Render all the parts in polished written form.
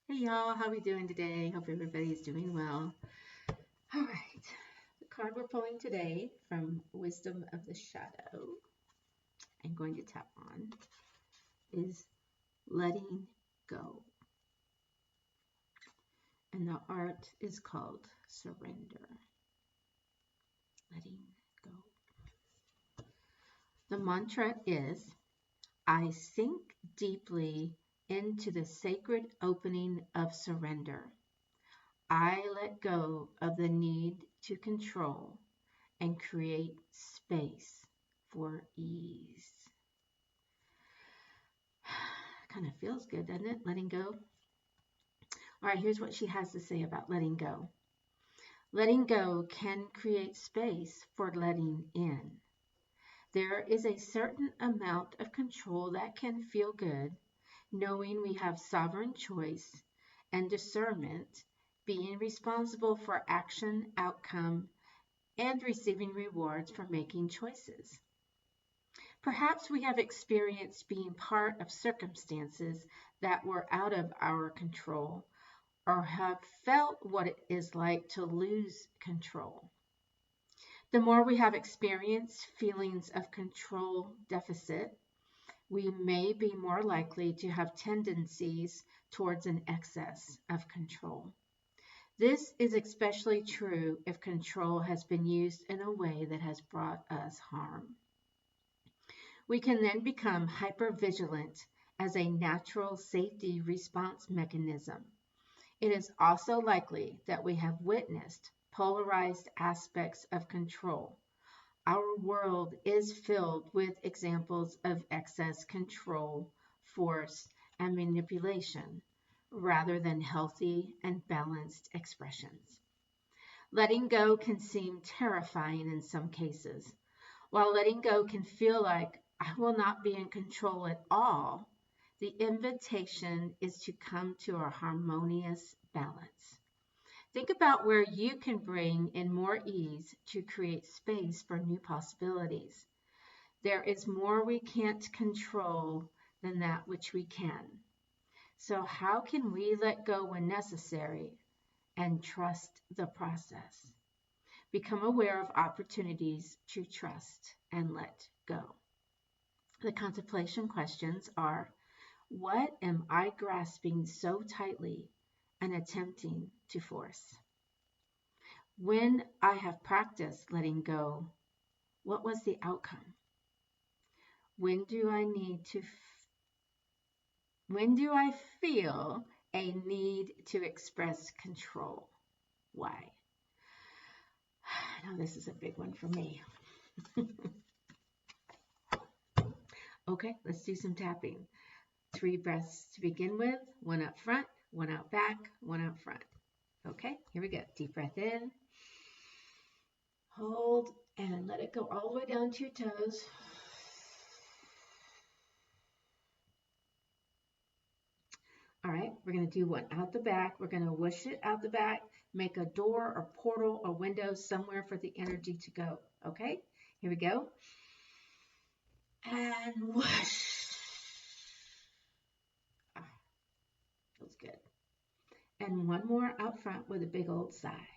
Hey y'all, how we doing today? Hope everybody's doing well. All right, the card we're pulling today from Wisdom of the Shadow and going to tap on is Letting Go. And the art is called Surrender. Letting go. The mantra is I sink deeply into the sacred opening of surrender. I let go of the need to control and create space for ease. Kind of feels good, doesn't it? Letting go. All right, here's what she has to say about letting go. Letting go can create space for letting in. There is a certain amount of control that can feel good, knowing we have sovereign choice and discernment, being responsible for action, outcome, and receiving rewards for making choices. Perhaps we have experienced being part of circumstances that were out of our control, or have felt what it is like to lose control. The more we have experienced feelings of control deficit, we may be more likely to have tendencies towards an excess of control. This is especially true if control has been used in a way that has brought us harm. We can then become hypervigilant as a natural safety response mechanism. It is also likely that we have witnessed polarized aspects of control. Our world is filled with examples of excess control, force, and manipulation, rather than healthy and balanced expressions. Letting go can seem terrifying in some cases. While letting go can feel like I will not be in control at all, the invitation is to come to a harmonious balance. Think about where you can bring in more ease to create space for new possibilities. There is more we can't control than that which we can. So, how can we let go when necessary and trust the process? Become aware of opportunities to trust and let go. The contemplation questions are: what am I grasping so tightly and attempting to force? When I have practiced letting go, what was the outcome? When do I need to when do I feel a need to express control? Why? I know this is a big one for me. Okay, let's do some tapping. 3 breaths to begin with, one up front, one out back, one out front. Okay, here we go. Deep breath in, hold, and let it go all the way down to your toes. All right, we're going to do one out the back. We're going to whoosh it out the back, make a door or portal or window somewhere for the energy to go. Okay, here we go. And whoosh. Ah, feels good. And one more out front with a big old sigh.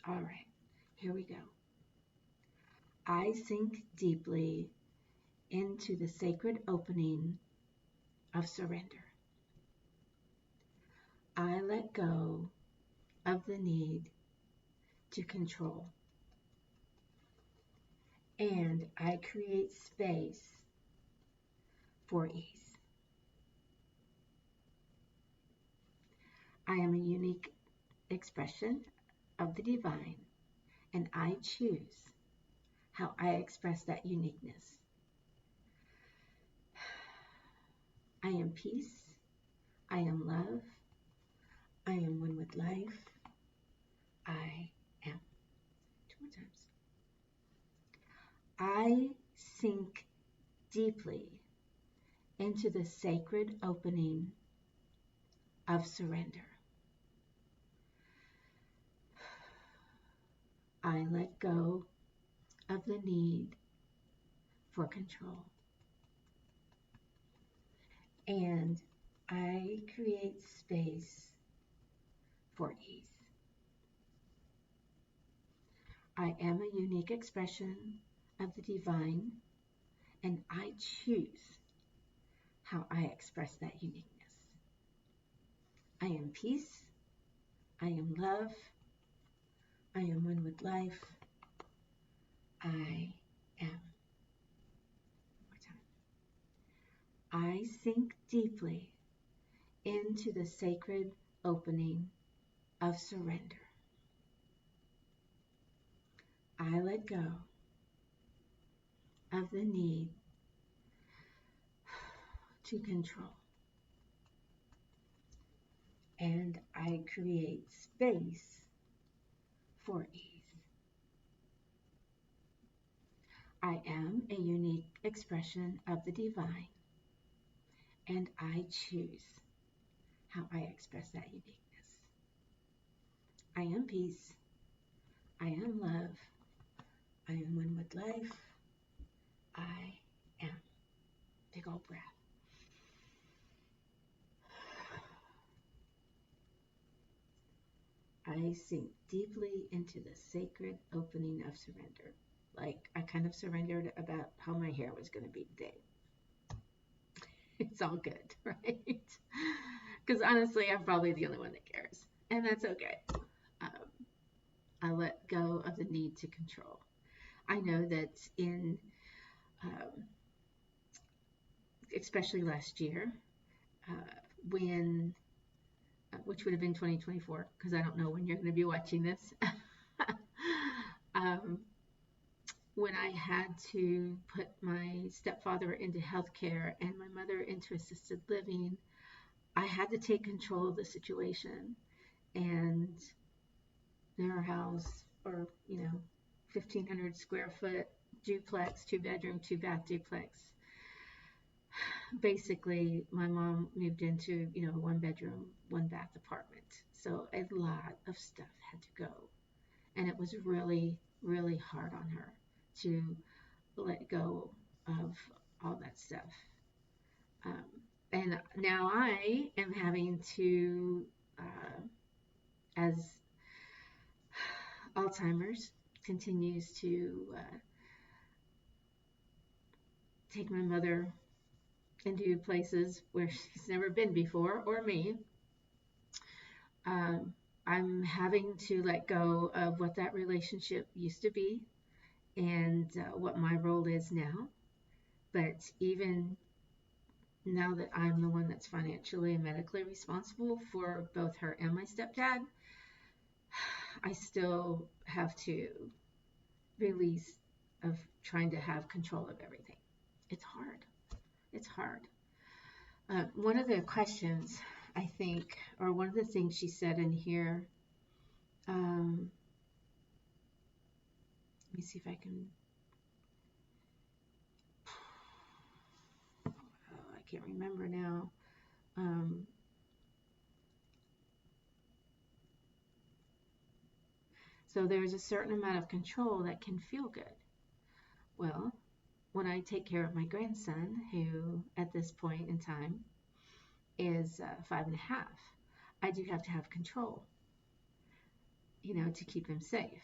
All right, here we go. I sink deeply into the sacred opening of surrender. I let go of the need to control, and I create space for ease. I am a unique expression of the divine, and I choose how I express that uniqueness. I am peace. I am love. I am one with life. I am. 2 more times. I sink deeply into the sacred opening of surrender. I let go of the need for control. And I create space for ease. I am a unique expression of the divine, and I choose how I express that uniqueness. I am peace. I am love. I am one with life. I am. One more time. I sink deeply into the sacred opening of surrender. I let go of the need to control. And I create space for ease. I am a unique expression of the divine, and I choose how I express that uniqueness. I am peace. I am love. I am one with life. I am. Big old breath. I sink deeply into the sacred opening of surrender. Like I kind of surrendered about how my hair was going to be today. It's all good, right? Because honestly, I'm probably the only one that cares. And that's okay. Um, I let go of the need to control. I know that um, especially last year, uh, when, which would have been 2024, because I don't know when you're going to be watching this. um, when I had to put my stepfather into healthcare and my mother into assisted living, I had to take control of the situation. And their house, or 1,500 square foot duplex, 2 bedroom, 2 bath duplex. Basically, my mom moved into, 1 bedroom, 1 bath apartment. So a lot of stuff had to go. And it was really, really hard on her to let go of all that stuff. And now I am having to, as Alzheimer's continues to take my mother into places where she's never been before, or me. I'm having to let go of what that relationship used to be and what my role is now. But even now that I'm the one that's financially and medically responsible for both her and my stepdad, I still have to release of trying to have control of everything. It's hard. It's hard. One of the questions, I think, or one of the things she said in here, let me see if I can, I can't remember now. So there's a certain amount of control that can feel good. Well, when I take care of my grandson, who at this point in time is 5.5, I do have to have control, to keep him safe.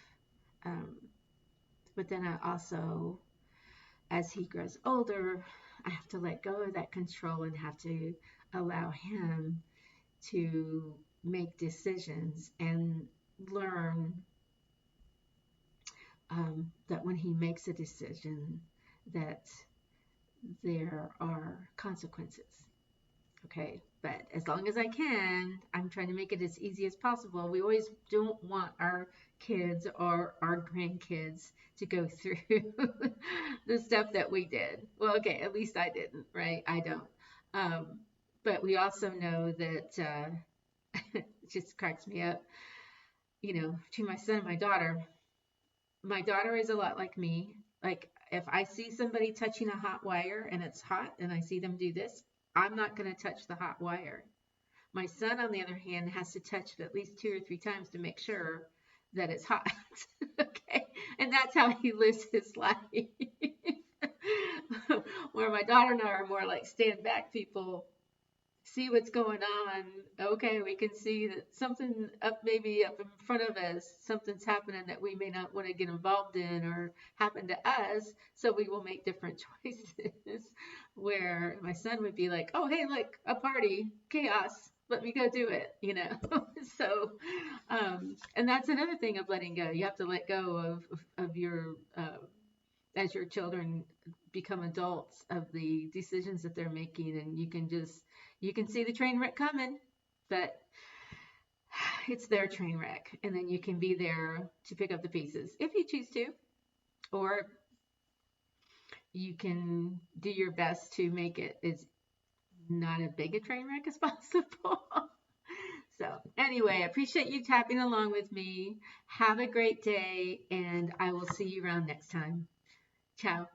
But then I also, as he grows older, I have to let go of that control and have to allow him to make decisions and learn that when he makes a decision that there are consequences. Okay, but as long as I can, I'm trying to make it as easy as possible. We always don't want our kids or our grandkids to go through the stuff that we did. Well, okay, at least I didn't, right? I don't. But we also know that it just cracks me up, to my son and my daughter. My daughter is a lot like me. Like if I see somebody touching a hot wire and it's hot and I see them do this, I'm not going to touch the hot wire. My son, on the other hand, has to touch it at least 2 or 3 times to make sure that it's hot. Okay. And that's how he lives his life. Where my daughter and I are more like stand back people, see what's going on. Okay, we can see that something up, maybe up in front of us, something's happening that we may not want to get involved in or happen to us. So we will make different choices. Where my son would be like, oh, hey, look, a party, chaos. Let me go do it, you know. So, and that's another thing of letting go. You have to let go of your as your children become adults of the decisions that they're making, and you can see the train wreck coming, but it's their train wreck, and then you can be there to pick up the pieces if you choose to, or you can do your best to make it as not as big a train wreck as possible. So anyway, I appreciate you tapping along with me. Have a great day, and I will see you around next time. Ciao.